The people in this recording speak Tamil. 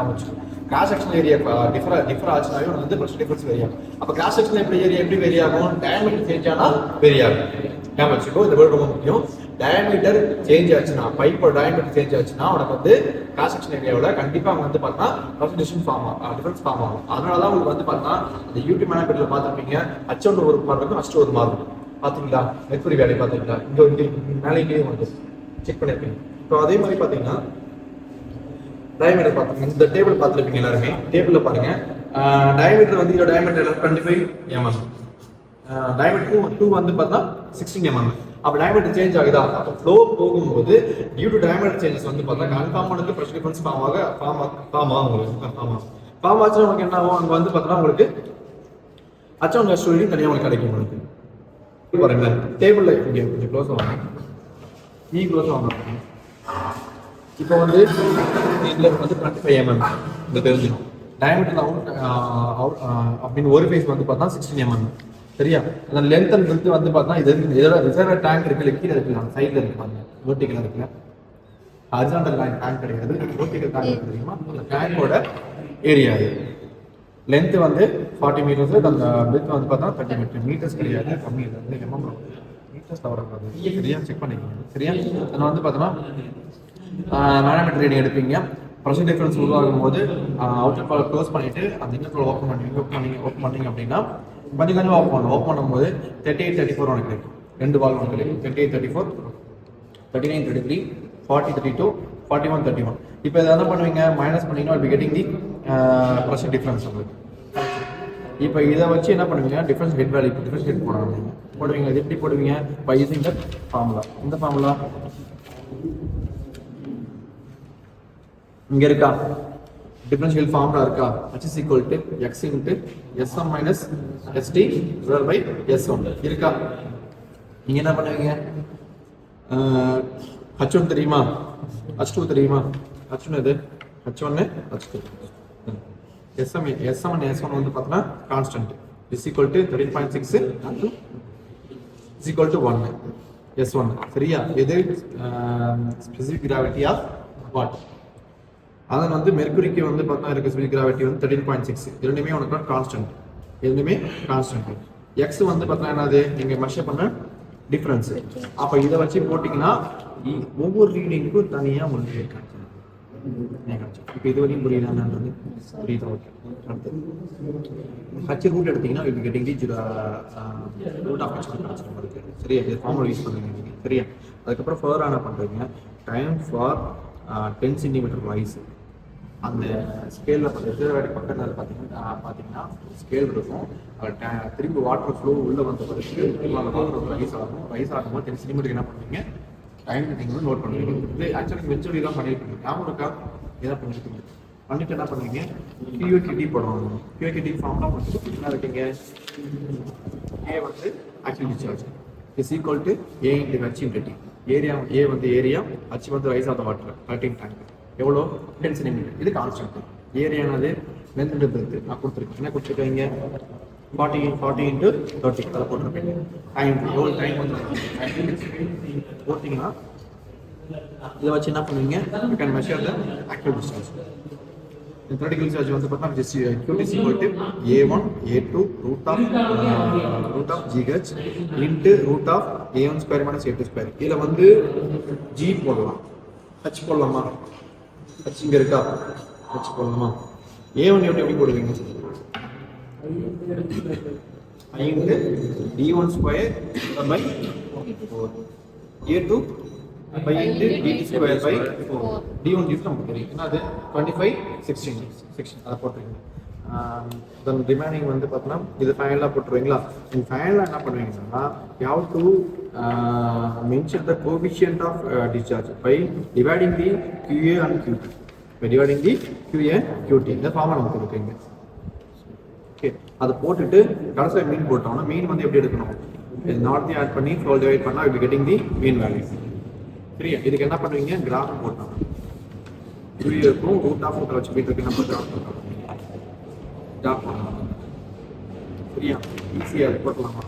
ஞாபகம். கிராஸ் செக்ஷன் ஏரியா டிஃபர் ஆச்சுனாவே வந்து ப்ரெஷர் டிஃபரன்ஸ் வேரி ஆகும். அப்போ கிராஸ் செக்ஷன் எப்படி வேரி ஆகும்? டயாமீட்டர் சேஞ்ச் ஆனால் வேரி ஆகும். ஞாபகம் வச்சுக்கோ, இந்த வேர்டு ரொம்ப முக்கியம். டயாமீட்டர் சேஞ்ச் ஆச்சுன்னா, பைப்போட டயாமீட்டர் சேஞ்ச் ஆச்சுன்னா உனக்கு வந்து கிராஸ் செக்ஷன் ஏரியாவில் கண்டிப்பாக வந்து பார்த்தா டிஃபரன்ஸ் ஃபார்ம் ஆகும். அதனால தான் உங்களுக்கு வந்து பார்த்தா அந்த யூடியூப் மேனேஜ்மெண்ட்ல பார்த்துருப்பீங்க, H1 ஒரு மாதிரி இருக்கும், H2 ஒரு மாதிரி இருக்கும். பார்த்தீங்களா? மெர்க்குரி வேலையை பார்த்தீங்களா? இங்கே மேலேயே வந்து செக் பண்ணியிருப்பீங்க. ஸோ அதே மாதிரி பார்த்தீங்கன்னா டயாமீட்டர் பார்த்துங்க, இந்த டேபிள் பார்த்துருப்பீங்க எல்லாருமே. டேபிளில் பாருங்க, டயாமீட்டர் வந்து இதோட டயாமீட்டர் 25 mm, டயாமீட்டர் 2 வந்து பார்த்தா 16 mm. அப்போ டயாமீட்டர் சேஞ்ச் ஆகுதா? அப்போ ஃப்ளோ போகும்போது டியூ டு டயாமீட்டர் சேஞ்சஸ் வந்து பார்த்தா கன்ஃபார்மாக ப்ரெஷர் டிஃபரன்ஸ் ஃபார்ம் ஆச்சுன்னா உங்களுக்கு என்ன ஆகும்? அங்கே வந்து பார்த்தோன்னா உங்களுக்கு H1 H2 தனியாக உங்களுக்கு கிடைக்கும். உங்களுக்கு பாருங்க டேபிளில் இங்கே கொஞ்சம் க்ளோஸ் வாங்க, க்ளோஸ் வாங்க. இப்போ வந்து இதில் வந்து 25 mm இந்த தெரிஞ்சிடும். டயாமீட்டர் அப்படின்னு ஒரு ஃபேஸ் வந்து பார்த்தா 16 mm. சரியா? அந்த லென்த் அண்ட் விட்த் வந்து பார்த்தா இதோட ரிசர்வர் டேங்க் இருக்குல்ல, கீழே இருக்குல்ல, அந்த சைடில் இருப்பாங்க, வெர்டிகல் இருக்குல்ல, ஹாரிசான்டல் டேங்க் கிடையாது, வெர்டிகல் டேங்க் இருக்கு தெரியுமா? அந்த டேங்கோட ஏரியா இது. லென்த் வந்து 40 மீட்டர்ஸ், அந்த விட்த் வந்து பார்த்தா 30 மீட்டர்ஸ் கிடையாது, கம்மி இல்லை, எம்எம் மீட்டர்ஸ் வரக்கூடாது. சரியா? செக் பண்ணிக்கோங்க. சரியா? அதில் வந்து பார்த்தோன்னா மேனோமீட்டர் ரீடிங் எடுப்பீங்க. ப்ரெஷர் டிஃபரன்ஸ் உருவாகும் போது அவுட்டர் பால் க்ளோஸ் பண்ணிட்டு அந்த இன்னர் பால் ஓப்பன் பண்ணீங்க அப்படின்னா கொஞ்சம் ஓப்பன் பண்ணும்போது 38, 34 உனக்கு கிடைக்கும். 2 பால் உனக்கு கிடைக்கும். 38, 34, 39, 33, 40, 32, 41, 31. இப்போ இதை என்ன பண்ணுவீங்க? மைனஸ் பண்ணீங்கன்னா இப்போ கெட்டிங் தி ப்ரெஷர் டிஃபரன்ஸ் உங்களுக்கு. இப்போ இதை வச்சு என்ன பண்ணுவீங்க? Difference head value difference head போடுவீங்க. இது எப்படி போடுவீங்க? By using the formula. இந்த ஃபார்முலா இங்க இருக்கா? டிஃபரன்ஷியல் ஃபார்முலா இருக்கா? H is equal to x into S1 minus ST divided by S1 இருக்கா? நீங்க என்ன பண்ணுவீங்க? H1 தெரியுமா? H2 தெரியுமா? H1 எது? H1 H2. S1 வந்து பார்த்தா constant is equal to 13.6 is equal to 1 S1. சரியா? இது ஸ்பெசிபிக் கிராவிட்டி ஆஃப் வாட்? அதன் வந்து மெர்க்குரிக்கு வந்து பார்த்தா இருக்க ஸ்பெசிபிக் கிராவிட்டி வந்து 13.6. இரண்டுமே உனக்கு கான்ஸ்டன்ட். எக்ஸ் வந்து பார்த்தா என்னது? நீங்க மெஷர் பண்ண டிஃபரன்ஸ். அப்போ இதை வச்சு போட்டிங்கன்னா ஒவ்வொரு ரீடிங்க்கும் தனியாக உங்களுக்கு கிடைச்சிடும். இப்போ இது வரையும் புரியுதான்றது புரியுதா? ஓகே. அடுத்து ஹச் ரூட் எடுத்தீங்கன்னா இப்போ getting the root of H கிடைச்சிடும் உங்களுக்கு. சரியா? இது ஃபார்முலா யூஸ் பண்ணுவீங்க நீங்கள். சரியா? அதுக்கப்புறம் ஃபர்தர் என்ன பண்ணுறீங்க? டைம் ஃபார் 10 சென்டிமீட்டர் வைஸ் அந்த ஸ்கேலில் பக்கத்தில் பார்த்தீங்கன்னா ஸ்கேல் இருக்கும். திரும்பி வாட்டர் ஃப்ளோ உள்ளே வந்த பிறகு அந்த வாட்டர் ரைஸ் ஆகும்போது 10 சென்டிமீட்டர் என்ன பண்ணுவீங்க? டைம் நீங்கள் வந்து நோட் பண்ணுவீங்க. இது ஆக்சுவலி மெச்சூரி தான் பண்ணியிருக்கீங்க. ஞாபகம் இருக்கா? இதான் பண்ணியிருக்கீங்க. பண்ணிட்டு என்ன பண்ணுவீங்க? QAQT போடுவாங்க. QAQT ஃபார்ம்லாம் உங்களுக்கு என்ன இருக்கீங்க? A வந்து actual discharge is equal to A into H into T. Area A வந்து ஏரியா, H வந்து rise of the water 13 tank. எவ்வளோ? 10 சென்டிமீட்டர். இது கான்ஸ்டன்ட். ஏரியானது லென்த் அண்ட் பிரெத் நான் கொடுத்துருக்கேன். என்ன கொடுத்துருக்கீங்க? 40 into 30 அதை போட்டிருப்பீங்க. டைம் எவ்வளோ டைம் வந்து போட்டிங்கன்னா இதை வச்சு என்ன பண்ணுவீங்க? You can measure the active distance. theoretical charge வந்து பார்த்தா QT is equal to A1 A2 root of GH into root of A1 square minus A2 square. இதில் வந்து G போடலாம், H போடலாமா? H இங்கே இருக்கா? H போடலாமா? A1 எப்படி போடுவீங்க? I into D1 square by 4 A2 by into dt square by 4. D1 gives நமக்கு தெரியும். என்ன அது? 25 16 அதை போட்டுருங்க. தென் ரிமைனிங் வந்து பார்த்தோன்னா இது ஃபைனலாக போட்டுருவீங்களா? நீங்கள் ஃபைனலாக என்ன பண்ணுவீங்கன்னா you have to mention the coefficient of discharge by dividing the QA and QT. By dividing the QA and QT. இந்த ஃபார்மை நமக்கு இருக்குங்க. ஓகே, அதை போட்டுட்டு கடைசியாக மீன் போட்டோம்னா மீன் வந்து எப்படி எடுக்கணும்? நார்த்தையும் ஆட் பண்ணி ஃபோல் டிவைட் பண்ணால் will be getting the mean value. சரியா? இதுக்கு என்ன பண்ணுவீங்க? கிராஃப் போட்டோம். இருக்கும் ரூட் ஆஃப் ரூட்டை வச்சு போயிட்டு நம்ம கிராஃப் போட்டோம். சரியா? ஈஸியாக போட்டலாமா?